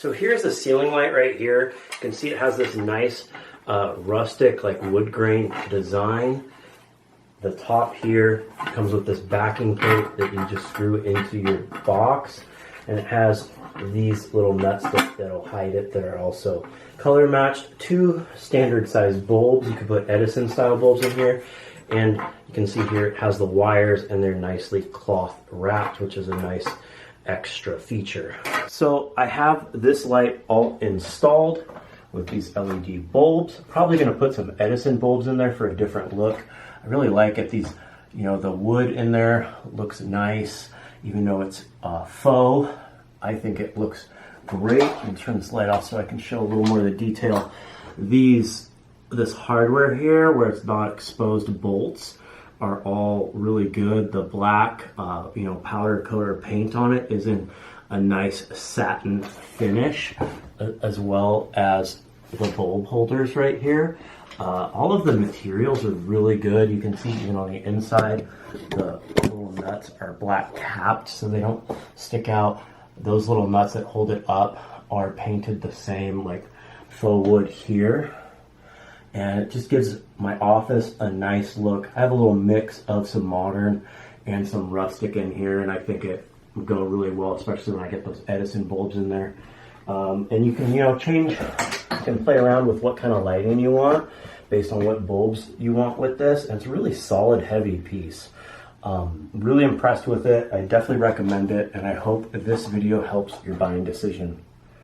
So here's the ceiling light right here. You can see it has this nice rustic, like wood grain design. The top here comes with this backing plate that you just screw into your box, and it has these little nuts that'll hide it that are also color matched. 2 standard size bulbs. You can put Edison style bulbs in here, and you can see here it has the wires and they're nicely cloth wrapped, which is a nice extra feature. So I have this light all installed with these LED bulbs. Probably going to put some Edison bulbs in there for a different look. I really like it. These, you know, the wood in there looks nice, even though it's faux. I think it looks great. Let me turn this light off so I can show a little more of the detail. This hardware here, where it's not exposed bolts, are all really good. The black, powder coat or paint on it is in a nice satin finish, as well as the bulb holders right here. All of the materials are really good. You can see even on the inside, the little nuts are black capped so they don't stick out. Those little nuts that hold it up are painted the same, like faux wood here. And it just gives my office a nice look. I have a little mix of some modern and some rustic in here, and I think it would go really well, especially when I get those Edison bulbs in there. And you can, change, you can play around with what kind of lighting you want based on what bulbs you want with this. And it's a really solid, heavy piece. Really impressed with it. I definitely recommend it, and I hope this video helps your buying decision.